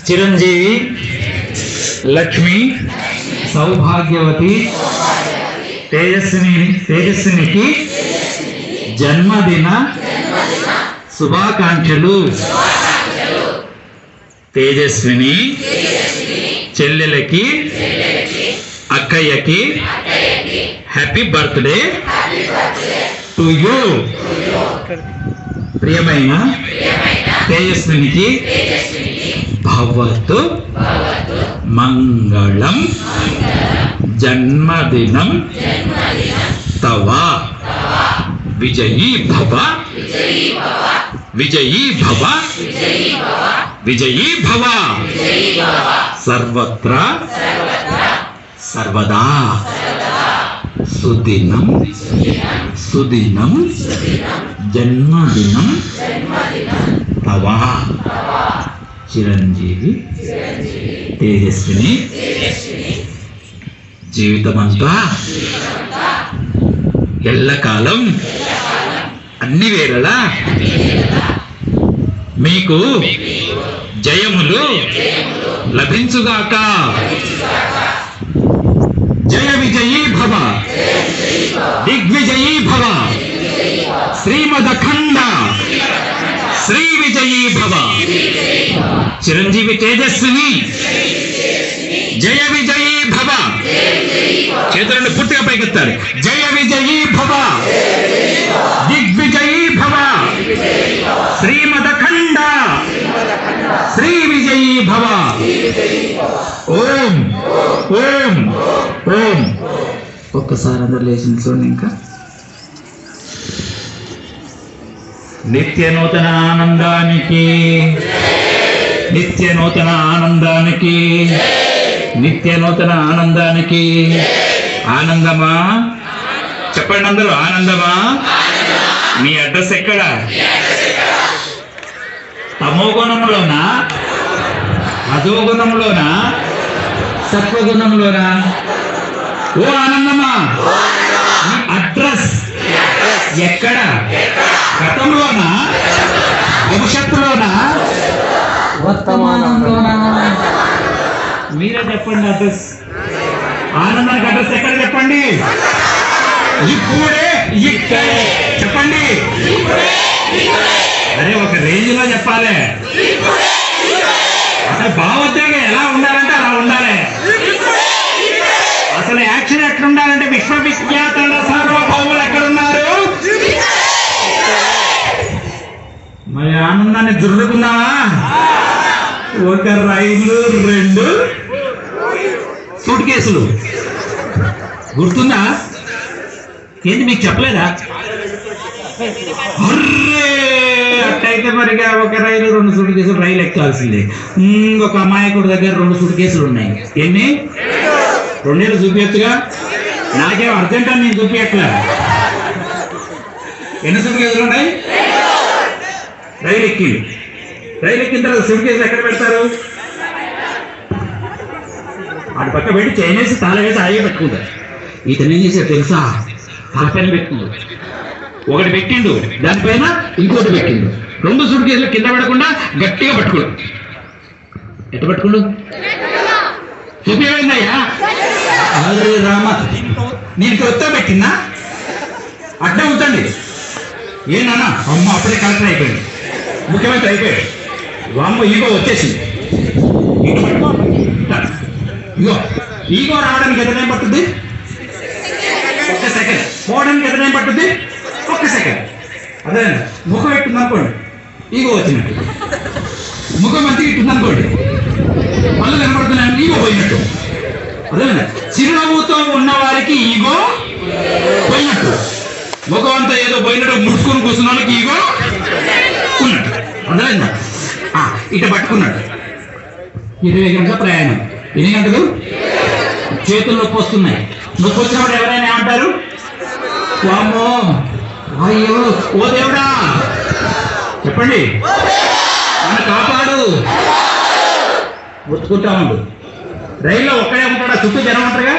చిరంజీవి, లక్ష్మి, సౌభాగ్యవతి, తేజస్వినికి జన్మదిన శుభాకాంక్షలు. తేజస్విని చెల్లెలకి, అక్కయ్యకి హ్యాపీ బర్త్డే టు యూ. ప్రియమైన తేజస్వినికి భవతు మంగళం జన్మదినం తవ. విజయీ భవ, విజయీ భవ, విజయీ భవ. సర్వత్రా సర్వదా సుదినం సుదినం జన్మదినం తవ. చిరంజీవి, తేజస్విని జీవితమంతా ఎల్లకాలం అన్ని వేళలా మీకు జయములు లభించుగాక. జయ విజయీ భవ, దిగ్విజయీ భవ, శ్రీమదఖండ శ్రీ విజయీ భవ. చిరంజీవి తేజస్విని జయ విజయీ భవ. చేతులను పూర్తిగా పైకెత్తాలి. జయ విజయీ భవ, దిగ్విజయీ భవ, శ్రీమదఖండ శ్రీ విజయీ భవ. ఓం ఓం ఓం. ఒక్కసారి అందరు లేచి చూడండి. ఇంకా నిత్య నూతన ఆనందానికి, నిత్య నూతన ఆనందానికి, నిత్య నూతన ఆనందానికి. ఆనందమా చెప్పండి అందరూ, ఆనందమా. మీ అడ్రస్ ఎక్కడ? తమోగుణంలోనా, అధోగుణంలోనా, సత్వగుణంలోనా? ఓ ఆనందమా, మీ అడ్రస్ ఎక్కడ? గతంలోనా, భవిష్యత్తులోనా, వర్తమానంలోనా? మీరే చెప్పండి అడ్రస్. ఆనందానికి అడ్రస్ ఎక్కడ చెప్పండి? ఇప్పుడే ఇక్కడే చెప్పండి. అరే ఒక రేంజ్ లో చెప్పాలి. అసలు భావోద్వేగం ఎలా ఉండాలంటే అలా ఉండాలి. అసలు యాక్షన్ ఎట్లా ఉండాలంటే విశ్వవిఖ్యాత సార్వభౌములు ఎక్కడున్నారు? మరి ఆనందాన్ని దుర్లుకున్నావా? ఒక రైలు, 2 సూట్ కేసులు. గుర్తుందా? ఏంటి మీకు చెప్పలేదా? అర్రే అట్టయితే మరిగా ఒక రైలు 2 సూట్ కేసులు రైలు ఎక్కాల్సిందే. ఒక అమాయకుడి దగ్గర 2 సూట్ కేసులు ఉన్నాయి. ఎన్ని? 2 చూపించచ్చుగా. నాకేం అర్జెంట్ అని నేను చూపించట్లే. ఎన్ని సూట్ కేసులు ఉన్నాయి? రైలు ఎక్కింది. రైలు ఎక్కిన తర్వాత సూట్ కేసులు ఎక్కడ పెడతారు? అటు పక్క పెట్టి చైన్ వేసి తాళ వేసి ఆగి పెట్టుకుంటారు. ఇతను ఏం చేశారు తెలుసా? తలపైన పెట్టుకుంటాడు. ఒకటి పెట్టిండు, దానిపైన ఇంకోటి పెట్టిండు. 2 సూట్ కేసులు కింద పడకుండా గట్టిగా పట్టుకోడు. ఎట్ట పట్టుకోడు? చూపించమైందయ్యా. అరే రామ, నేను కొత్త పెట్టిందా? అట్లా ఉంచండి. ఏనా అమ్మ అప్పుడే కలెక్టర్ అయిపోయింది, ముఖ్యమంత్రి అయిపోయాడు. అమ్మ ఈగో వచ్చేసింది. ఇగో ఈగో రావడానికి ఎంత టైం పట్టుద్ది? 1 సెకండ్. పోవడానికి ఎంత టైం పట్టుద్ది? 1 సెకండ్. అదే ముఖం ఎట్టుంది అనుకోండి, ఈగో వచ్చినట్టు. ముఖం మంచిగా ఇట్టుంది అనుకోండి, మళ్ళీ కనపడుతున్నాను, ఈగో పోయినట్టు. అదే చిరునవ్వుతో ఉన్న వారికి ఈగో పోయినట్టు. ముఖం అంతా ఏదో పోయినట్టు ముడుచుకొని కూర్చున్న వాళ్ళకి ఈగో ఉన్నట్టు. అర్థమైందా? ఇట పట్టుకున్నాడు. 20 గంటల ప్రయాణం. ఎన్ని గంటలు? చేతులు నొప్పి వస్తున్నాయి. నొప్పి వచ్చినప్పుడు ఎవరైనా ఏమంటారు? వామ్మో, అయ్యో, ఓ దేవుడా చెప్పండి, నన్ను కాపాడు, ముట్టుకుంటా ఉండు. రైల్లో ఒక్కడే ఉంటాడా? చుట్టూ జనం ఉంటారుగా.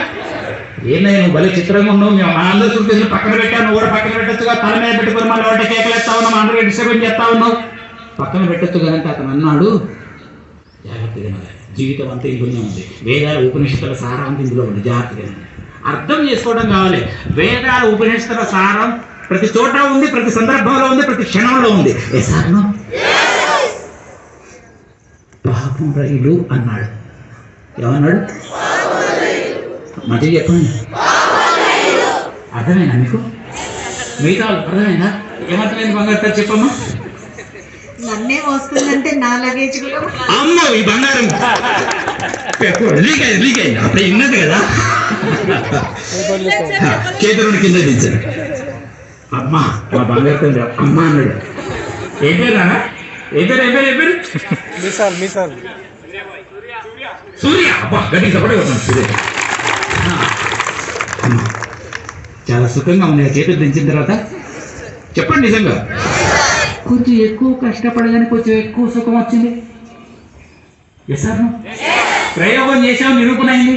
ఏంటయ్యా నువ్వు భలే చిత్రంగా ఉన్నావు, మేము మా అందరూ చుట్టూ పక్కన పెట్టావు, నువ్వు కూడా పక్కన పెట్టచ్చుగా. తల మీద పెట్టుకుని మళ్ళీ ఒకటి కేకలు ఎత్తా ఉన్నావు, మా అందరూ డిస్టర్బెన్స్ చేస్తా ఉన్నావు. పక్కన పెట్టచ్చు కదంటే అతను అన్నాడు, జాగ్రత్తగా వినాలి. జీవితం అంతా ఇందులోనే ఉంది. వేదాల ఉపనిషత్తుల సారం అంతా ఇందులో ఉంది. జాగ్రత్తగా వినాలి. అర్థం చేసుకోవడం కావాలి. వేదాల ఉపనిషత్తుల సారం ప్రతి చోట ఉంది, ప్రతి సందర్భంలో ఉంది, ప్రతి క్షణంలో ఉంది. సార్ను పాపం రైలు అన్నాడు. ఏమన్నాడు? మంచిగా చెప్పండి. అర్థమైనా మీకు? మిగతా అర్థమైందా? ఏమర్థమైంది బంగారు చెప్పమ్మా. నన్నే వస్తుందంటే నా లగేజ్ కూడా అమ్మ ఈ బంగారం లీక్ అయింది అప్పుడు విన్నది కదా. చేతులను కింద దించాడు. అమ్మా మా బంగారు తండ్రి అమ్మ అన్నాడు. ఏ పేరు అన్నా? ఏ పేరు? సూర్య. అబ్బా గట్టి సపోర్ట్ అవుతాను. సూర్య చాలా సుఖంగా ఉంది. చేతులు దించిన తర్వాత చెప్పండి నిజంగా కొంచెం ఎక్కువ కష్టపడగానే కొంచెం ఎక్కువ సుఖం వచ్చింది. ఎసార్ ప్రయోగం చేసాం, నిరూపణ అయింది.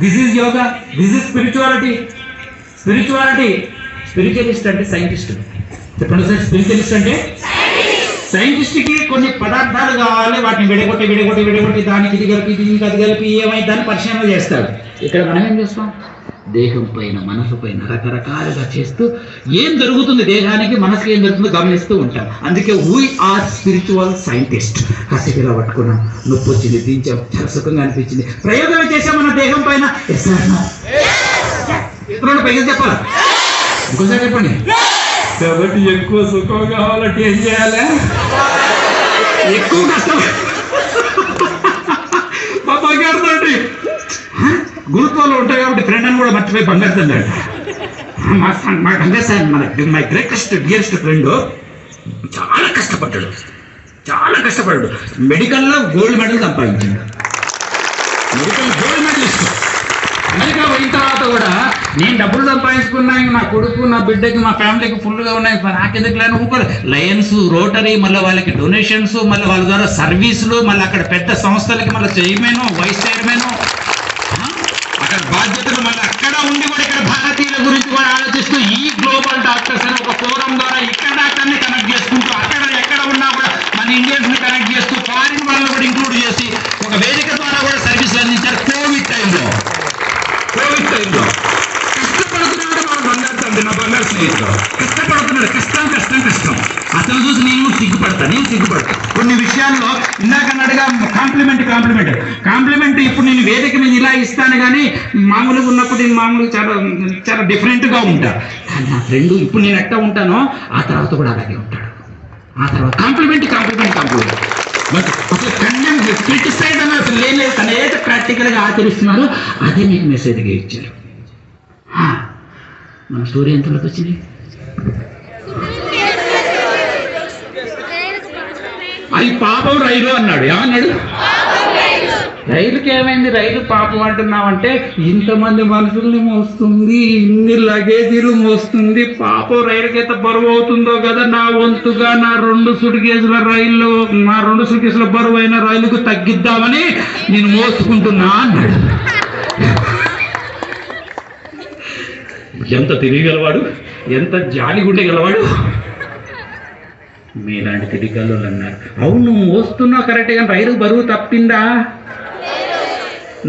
This is yoga, this is spirituality. Spiritualist అంటే సైంటిస్ట్. చెప్పండి సార్, స్పిరిచువలిస్ట్ అంటే సైంటిస్ట్కి కొన్ని పదార్థాలు కావాలి, వాటిని విడగొట్టి దానికి ఇది కలిపి దీనికి అది కలిపి ఏమైంది దాన్ని పరిశీలన చేస్తాడు. ఇక్కడ మనం ఏం చేస్తాం? దేహం పైన మనసు పైన రకరకాలుగా చేస్తూ ఏం జరుగుతుంది దేహానికి మనసుకి ఏం జరుగుతుందో గమనిస్తూ ఉంటాం. అందుకే వీ ఆర్ స్పిరిచువల్ సైంటిస్ట్. కసిగా పట్టుకున్నాం, నొప్పి వచ్చింది, దించాం, చాలా సుఖంగా అనిపించింది. ప్రయోగం చేసాం మన దేహం పైన. ఇతరులు పైకి చెప్పాలా? ఇంకోసారి చెప్పండి. కాబట్టి ఎక్కువ సుఖం కావాలంటే ఏం చేయాలి? ఎక్కువ కష్టం. మా బంగారు తండ్రి గురుత్వాలు ఉంటాయి కాబట్టి ఫ్రెండ్ అని కూడా మర్చిపోయి బంగారు తండ్రి అంట. మా Ganga sir my greatest dearest friend చాలా కష్టపడ్డాడు. మెడికల్లో గోల్డ్ మెడల్ సంపాదించాడు. Medical gold medallist. అమెరికా పోయిన తర్వాత కూడా నేను డబ్బులు సంపాదించుకున్నాయి, నా కొడుకు నా బిడ్డకి మా ఫ్యామిలీకి ఫుల్గా ఉన్నాయి, నాకెందుకు లేని ఊపరు. లయన్స్, రోటరీ, మళ్ళీ వాళ్ళకి డొనేషన్స్, మళ్ళీ వాళ్ళ ద్వారా సర్వీసులు, మళ్ళీ అక్కడ పెద్ద సంస్థలకి మళ్ళీ చైర్మన్, వైస్ చైర్మన్, అక్కడ బాధ్యతలు, మళ్ళీ అక్కడ ఉండి కూడా ఇక్కడ భారతీయుల గురించి కూడా ఆలోచిస్తూ ఈ గ్లోబల్ డాక్టర్స్ అని ఒక ఫోరం ద్వారా ఇక్కడ డాక్టర్ని కనెక్ట్ చేసుకుంటూ అక్కడ ఎక్కడ ఉన్నా కూడా మన ఇండియన్స్ ని కనెక్ట్ చేస్తూ ఫారిన్ వాళ్ళని కూడా ఇంక్లూడ్ చేసి ఒక వేదిక ద్వారా కూడా సర్వీసులు అందించారు. కోవిడ్ టైంలో కష్టపడుతున్నాడు మన బంగారు తండ్రి, నా బంగారు స్నేహితుడు కష్టపడుతున్నాడు. కష్టం అతను చూసి నేను సిగ్గుపడతా. కొన్ని విషయాల్లో ఇందాకన్నట్టుగా కాంప్లిమెంట్ ఇప్పుడు నేను వేదిక మీద ఇలా ఇస్తాను కానీ మామూలుగా ఉన్నప్పుడు నేను మామూలుగా చాలా డిఫరెంట్గా ఉంటా. కానీ నా ఫ్రెండ్ ఇప్పుడు నేను ఎట్లా ఉంటానో ఆ తర్వాత కూడా అలాగే ఉంటాడు. ఆ తర్వాత కాంప్లిమెంట్ అసలు కండెమ్ క్రిటిసైజ్ అని అసలు లేదు. తను ఏదైతే ప్రాక్టికల్గా ఆచరిస్తున్నారో అదే మీకు మెసేజ్గా ఇచ్చారు. మన స్టోరీ ఎంతలోకి వచ్చింది? అది పాపం రైలు అన్నాడు. ఏమన్నాడు? రైలుకి ఏమైంది? రైలు పాపం అంటున్నామంటే ఇంతమంది మనుషుల్ని మోస్తుంది, ఇన్ని లగేజీలు మోస్తుంది, పాపం రైలుకి ఎంత బరువు అవుతుందో కదా. నా వంతుగా నా 2 సుట్కేసుల బరువు అయిన రైలుకు తగ్గిద్దామని నేను మోసుకుంటున్నా అన్నాడు. ఎంత తిరిగలవాడు, ఎంత జాలిగుండె గలవాడు. మీలాంటి తిరిగలు అన్నారు. అవును నువ్వు మోస్తున్నావు కరెక్ట్, కానీ రైలు బరువు తప్పిందా?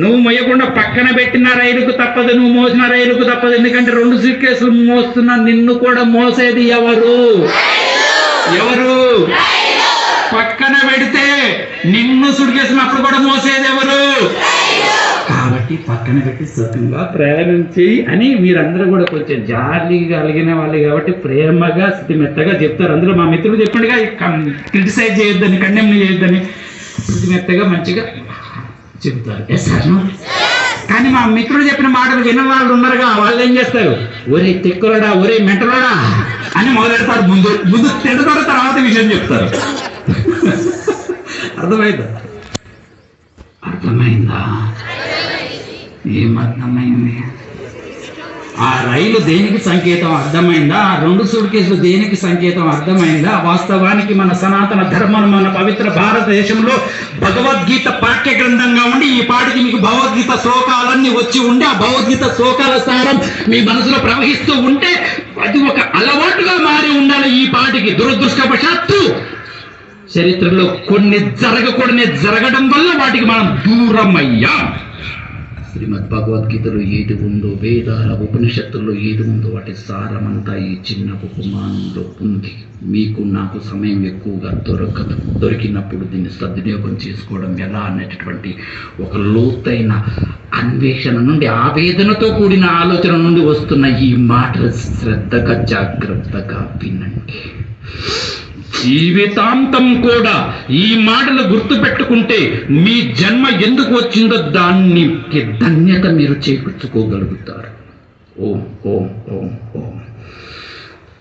నువ్వు మొయ్యకుండా పక్కన పెట్టిన రైలుకు తప్పదు, నువ్వు మోసిన రైలుకు తప్పదు. ఎందుకంటే 2 సూట్కేసులు మోస్తున్నా, నిన్ను కూడా మోసేది ఎవరు? పక్కన పెడితే నిన్ను సూట్కేసినప్పుడు కూడా మోసేది ఎవరు? కాబట్టి పక్కన పెట్టి సుఖంగా ప్రయాణం చేయి అని మీరందరూ కూడా కొంచెం జాలి కలిగిన వాళ్ళు కాబట్టి ప్రేమగా స్థితి మెత్తగా చెప్తారు. అందులో మా మిత్రులు చెప్పండిగా క్రిటిసైజ్ చేయొద్దని, కండెమ్ చేయొద్దని స్థితి మెత్తగా మంచిగా చెబుతారు. కానీ మా మిత్రుడు చెప్పిన మాటలు విన్న వాళ్ళు ఉన్నారుగా, వాళ్ళు ఏం చేస్తారు? ఒరే తిక్కులడా, ఒరే మెంటలడా అని మొదలెడతారు. ముందు తిడతారు, తర్వాత విషయం చెప్తారు. అర్థమైందా? ఏమర్థమైంది? ఆ రైలు దేనికి సంకేతం అర్థమైందా? ఆ 2 సూట్కేసులు దేనికి సంకేతం అర్థమైందా? వాస్తవానికి మన సనాతన ధర్మం, మన పవిత్ర భారతదేశంలో భగవద్గీత పాఠ్య గ్రంథంగా ఉండి ఈ పాటికి మీకు భగవద్గీత శ్లోకాలన్నీ వచ్చి ఉండి ఆ భగవద్గీత శ్లోకాల సారం మీ మనసులో ప్రవహిస్తూ ఉంటే అది ఒక అలవాటుగా మారి ఉండాలి. ఈ పాటికి దురదృష్టవశాత్తు చరిత్రలో కొన్ని జరగకూడని జరగడం వల్ల వాటికి మనం దూరం అయ్యాం. శ్రీమద్ భగవద్గీతలో ఏది ఉందో, వేదాల ఉపనిషత్తుల్లో ఏది ఉందో వాటి సారమంతా ఈ చిన్న ఉపమానంలో ఉంది. మీకు నాకు సమయం ఎక్కువగా దొరకదు. దొరికినప్పుడు దీన్ని సద్వినియోగం చేసుకోవడం ఎలా అనేటటువంటి ఒక లోతైన అన్వేషణ నుండి, ఆవేదనతో కూడిన ఆలోచన నుండి వస్తున్న ఈ మాటలు శ్రద్ధగా జాగ్రత్తగా వినండి. జీవితాంతం కూడా ఈ మాటలు గుర్తుపెట్టుకుంటే మీ జన్మ ఎందుకు వచ్చిందో దానికి ధన్యత మీరు చేకూర్చుకోగలుగుతారు. ఓం ఓం ఓం ఓం.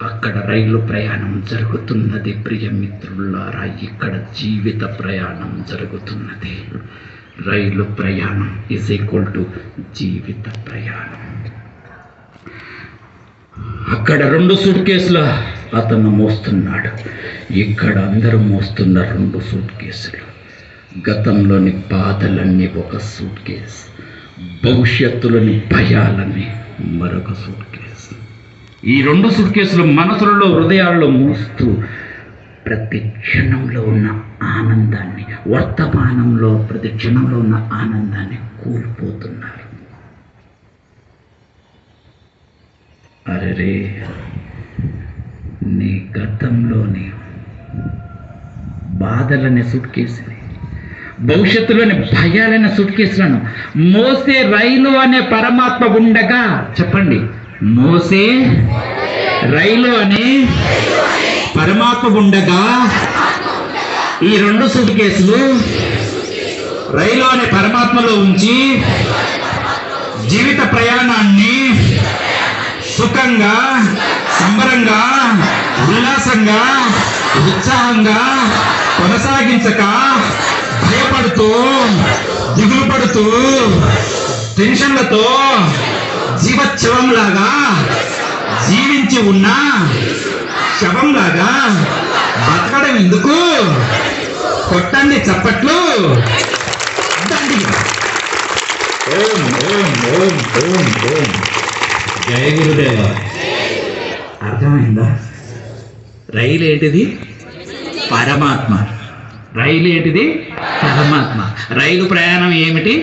అక్కడ రైలు ప్రయాణం జరుగుతున్నది ప్రియమిత్రులారా, ఇక్కడ జీవిత ప్రయాణం జరుగుతున్నది. రైలు ప్రయాణం ఈజ్ ఈక్వల్ టు జీవిత ప్రయాణం. అక్కడ 2 సూట్ కేసులు అతను మోస్తున్నాడు, ఇక్కడ అందరూ మోస్తున్న 2 సూట్ కేసులు. గతంలోని బాధలన్నీ ఒక సూట్ కేసు, భవిష్యత్తులోని భయాలన్నీ మరొక సూట్ కేసు. ఈ 2 సూట్ కేసులు మనసులలో, హృదయాల్లో మోస్తూ ప్రతి క్షణంలో ఉన్న ఆనందాన్ని, వర్తమానంలో ప్రతి క్షణంలో ఉన్న ఆనందాన్ని కోల్పోతున్నారు. అరే, నీ గతంలోని బాధలనే సూట్ కేసుని, భవిష్యత్తులోని భయాలనే సూట్ కేసులను మోసే రైలు అనే పరమాత్మ ఉండగా, చెప్పండి, మోసే రైలు అనే పరమాత్మ ఉండగా ఈ 2 సూట్ కేసులు రైలు అనే పరమాత్మలో ఉంచి జీవిత ప్రయాణాన్ని సుఖంగా, సంబరంగా, ఉల్లాసంగా, ఉత్సాహంగా కొనసాగించక, భయపడుతూ, దిగులు పడుతూ, టెన్షన్లతో జీవచ్ఛవంలాగా జీవించి ఉన్న శవంలాగా బతకడం ఎందుకు? కొట్టండి చప్పట్లు. ఓం ఓం ఓం ఓం ఓం. జయ గురుదేవ. అర్థమైందా? రైలు ఏంటిది? పరమాత్మ. రైలు ఏంటిది? పరమాత్మ. రైలు ప్రయాణం ఏమిటి?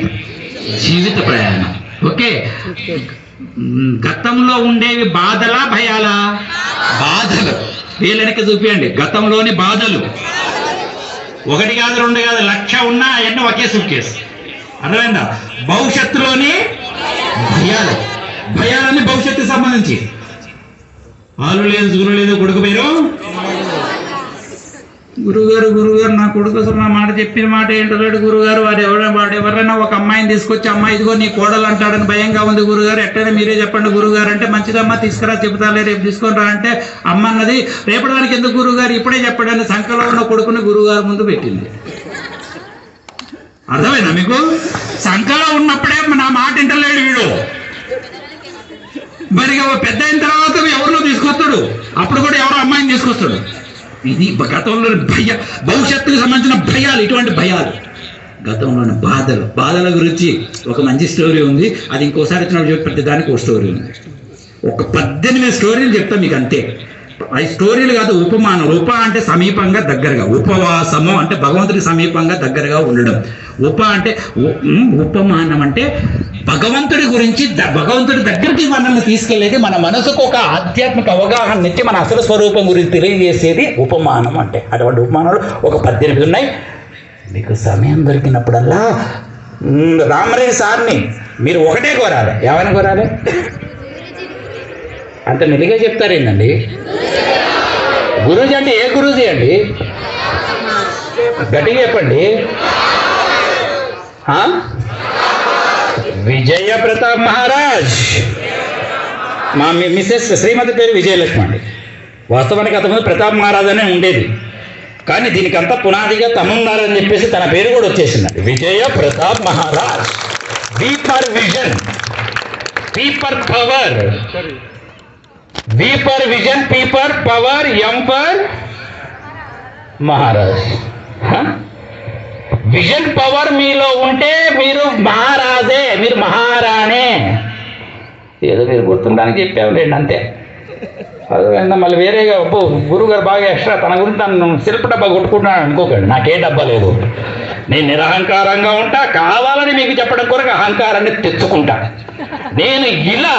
జీవిత ప్రయాణం. ఓకే. గతంలో ఉండేవి బాధలా, భయాలా? బాధలు. వీళ్ళకి చూపియండి గతంలోని బాధలు. 1 కాదు, 2 కాదు, 1,00,000 ఉన్నా అవన్నీ ఒకే సూట్ కేసు. అర్థమైందా? భవిష్యత్తులోని భయాలు. భయాలన్నీ భవిష్యత్తుకు సంబంధించి. ఆలు లేదు, జూలు లేదు, కొడుకు పేరు గురుగారు. గురుగారు, నా కొడుకు అసలు నా మాట చెప్పిన మాట ఏంటో గురుగారు. వాడెవరైనా ఒక అమ్మాయిని తీసుకొచ్చి, అమ్మాయి ఇదిగో నీ కోడలు అంటాడని భయంగా ఉంది గురుగారు, ఎట్టైనా మీరే చెప్పండి గురుగారు అంటే, మంచిదమ్మా తీసుకురా, చెబుతాలే, రేపు తీసుకొని రా అంటే, అమ్మ అన్నది రేపడానికి ఎందుకు గురుగారు, ఇప్పుడే చెప్పడని సంకలో ఉన్న కొడుకుని గురుగారు ముందు పెట్టింది. అర్థమైందా మీకు? సంకలో ఉన్నప్పుడే నా మాట వింటలేడు వీడు. మరి పెద్ద అయిన తర్వాత ఎవరినో తీసుకొస్తాడు, అప్పుడు కూడా ఎవరో అమ్మాయిని తీసుకొస్తాడు. ఇది గతంలోని భవిష్యత్తుకు సంబంధించిన భయాలు. ఇటువంటి భయాలు, గతంలోని బాధల గురించి ఒక మంచి స్టోరీ ఉంది. అది ఇంకోసారి వచ్చినప్పుడు చెప్పి ప్రతి దానికి ఒక స్టోరీ ఉంది. ఒక 18 స్టోరీలు చెప్తా మీకు, అంతే. అవి స్టోరీలు కాదు, ఉపమానం. ఉప అంటే సమీపంగా, దగ్గరగా. ఉపవాసము అంటే భగవంతుడికి సమీపంగా, దగ్గరగా ఉండడం. అంటే ఉపమానం అంటే భగవంతుడి గురించి, భగవంతుడి దగ్గరికి మనల్ని తీసుకెళ్లేది, మన మనసుకు ఒక ఆధ్యాత్మిక అవగాహన ఇచ్చి మన అసలు స్వరూపం గురించి తెలియజేసేది ఉపమానం అంటే. అటువంటి ఉపమానాలు ఒక 18 ఉన్నాయి. మీకు సమయం దొరికినప్పుడల్లా రామరెడ్డి సార్ని మీరు ఒకటే కోరాలి. ఏమైనా కోరాలి? అంత మెల్లిగా చెప్తారేందండి? గురూజీ అంటే ఏ గురూజీ అండి? గట్టిగా చెప్పండి. విజయ ప్రతాప్ మహారాజ్. మా మిస్సెస్ శ్రీమతి పేరు విజయలక్ష్మి అండి. వాస్తవానికి అంతకుముందు ప్రతాప్ మహారాజ్ అనే ఉండేది, కానీ దీనికి అంతా పునాదిగా తమిళనాడు అని చెప్పేసి తన పేరు కూడా వచ్చేసిందండి. Vijaya Pratap Maharaj. V for vision, P for power. V for vision, P for power, M for Maharaj. Vision power మీలో ఉంటే మీరు మహారాజే, మీరు మహారాణే. ఏదో మీరు గుర్తుండడానికి చెప్పావులేండి, అంతే. అదే మళ్ళీ వేరేగా గురువు గారు బాగా ఎక్స్ట్రా తన గురించి తను శిల్ప డబ్బా కొట్టుకుంటున్నాను అనుకోకండి, నాకే డబ్బా లేదు. నేను నిరహంకారంగా ఉంటా, కావాలని మీకు చెప్పడం కొరకు అహంకారాన్ని తెచ్చుకుంటా. నేను ఇలా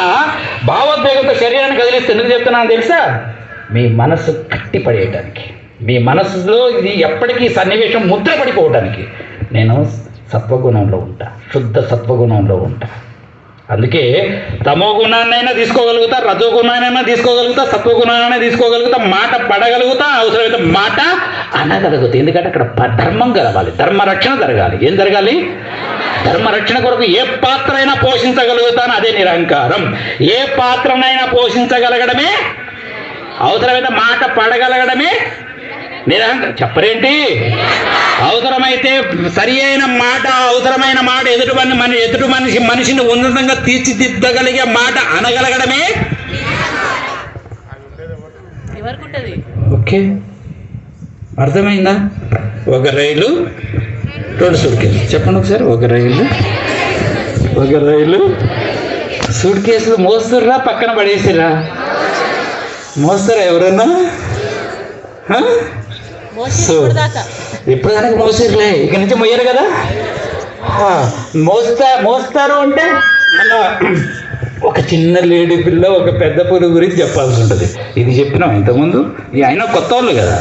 భావోద్వేగంతో శరీరాన్ని కదిలిస్తే ఎందుకు చెప్తున్నాను తెలుసా? మీ మనసు కట్టి పడేయటానికి, మీ మనసులో ఇది ఎప్పటికీ సన్నివేశం ముద్ర పడిపోవటానికి. నేను సత్వగుణంలో ఉంటా, శుద్ధ సత్వగుణంలో ఉంటా. అందుకే తమో గుణాన్నైనా తీసుకోగలుగుతా, రజోగుణాన్నైనా తీసుకోగలుగుతా, సత్వగుణాన్నైనా తీసుకోగలుగుతా, మాట పడగలుగుతా, అవసరమైతే మాట అనగలుగుతా. ఎందుకంటే అక్కడ ధర్మం కలవాలి, ధర్మరక్షణ జరగాలి. ఏం జరగాలి? ధర్మరక్షణ కొరకు ఏ పాత్ర అయినా పోషించగలుగుతాను, అదే నిరహంకారం. ఏ పాత్రనైనా పోషించగలగడమే, అవసరమైతే మాట పడగలగడమే నిరహంకారం. చెప్పరేంటి? అవసరమైతే సరి అయిన మాట, అవసరమైన మాట, ఎదుటి మనిషిని ఉన్నతంగా తీర్చిదిద్దగలిగే మాట అనగలగడమే. ఓకే, అర్థమైందా? ఒక రైలు, 2 సూట్ కేసులు. చెప్పండి ఒకసారి. ఒక రైలు సూట్ కేసులు మోస్తుర్రా, పక్కన పడేసిర్రా? మోస్తారా ఎవరన్నా? సో ఇప్పుడు దానికి మోసిర్లే, ఇక నుంచి మొయ్యరు కదా. మోస్తారు అంటే మళ్ళా ఒక చిన్న లేడీ పిల్ల, ఒక పెద్ద పురుగు గురించి చెప్పాల్సి ఉంటుంది. ఇది చెప్పినాం ఇంతకుముందు, ఇది అయినా కొత్త వాళ్ళు కదా,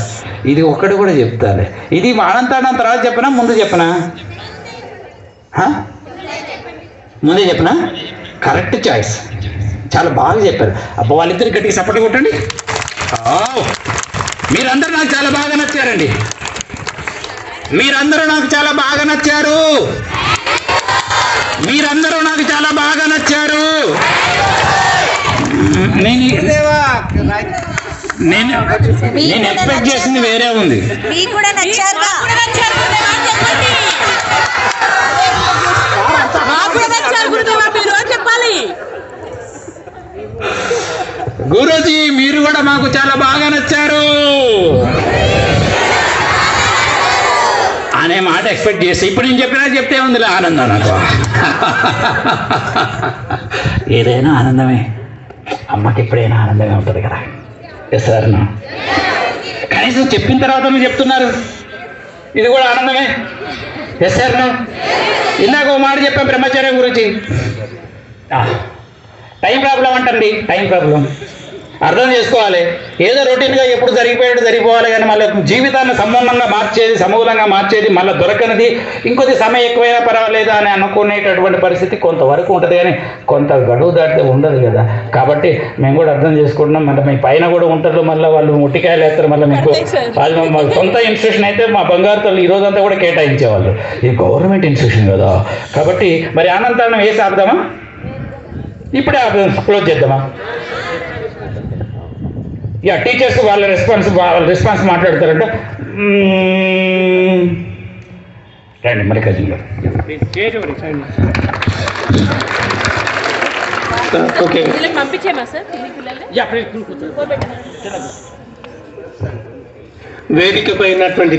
ఇది ఒక్కటి కూడా చెప్తాలే. ఇది ఆనంతానం తర్వాత చెప్పనా ముందు చెప్పనా? ముందే చెప్పనా? కరెక్ట్ చాయిస్, చాలా బాగా చెప్పారు. అబ్బా, వాళ్ళిద్దరు గట్టిగా సపోర్ట్ కొట్టండి. మీరందరూ నాకు చాలా బాగా నచ్చారండి, మీరందరూ నాకు చాలా బాగా నచ్చారు, మీరందరూ నాకు చాలా బాగా నచ్చారు. నేను ఎక్స్పెక్ట్ చేసింది వేరే ఉంది. గురూజీ మీరు కూడా మాకు చాలా బాగా నచ్చారు అనే మాట ఎక్స్పెక్ట్ చేస్తే, ఇప్పుడు నేను చెప్పినా చెప్తే ఉందిలే ఆనందం నాకు. ఏదైనా ఆనందమే, అమ్మకి ఎప్పుడైనా ఆనందమే ఉంటుంది కదా. ఎస్ సార్, కనీసం చెప్పిన తర్వాత మీరు చెప్తున్నారు, ఇది కూడా ఆనందమే. ఎస్ సార్, ఇందాక ఓ మాట చెప్పాం బ్రహ్మచర్యం గురించి. టైం ప్రాబ్లం అంటండి, టైం ప్రాబ్లం అర్థం చేసుకోవాలి. ఏదో రొటీన్గా ఎప్పుడు జరిగిపోవాలి, కానీ మళ్ళీ జీవితాన్ని సమూలంగా మార్చేది మళ్ళీ దొరకనిది, ఇంకొద్ది సమయం ఎక్కువైనా పర్వాలేదు అని అనుకునేటటువంటి పరిస్థితి కొంతవరకు ఉంటుంది, కానీ కొంత గడువు దాటితే ఉండదు కదా. కాబట్టి మేము కూడా అర్థం చేసుకుంటున్నాం. మళ్ళీ మీ పైన కూడా ఉంటారు, మళ్ళీ వాళ్ళు ముట్టికాయలు వేస్తారు. మళ్ళీ మీకు మా సొంత ఇన్స్టిట్యూషన్ అయితే మా బంగారు తల్లి ఈ రోజంతా కూడా కేటాయించేవాళ్ళు. ఇది గవర్నమెంట్ ఇన్స్టిట్యూషన్ కదా. కాబట్టి మరి అనంతరం వేసి ఆపుదామా? ఇప్పుడే క్లోజ్ చేద్దామా? టీచర్స్ వాళ్ళ రెస్పాన్స్ మాట్లాడతారంట. రండి మల్లికార్జున గారు. ఓకే, వేదిక పైనటువంటి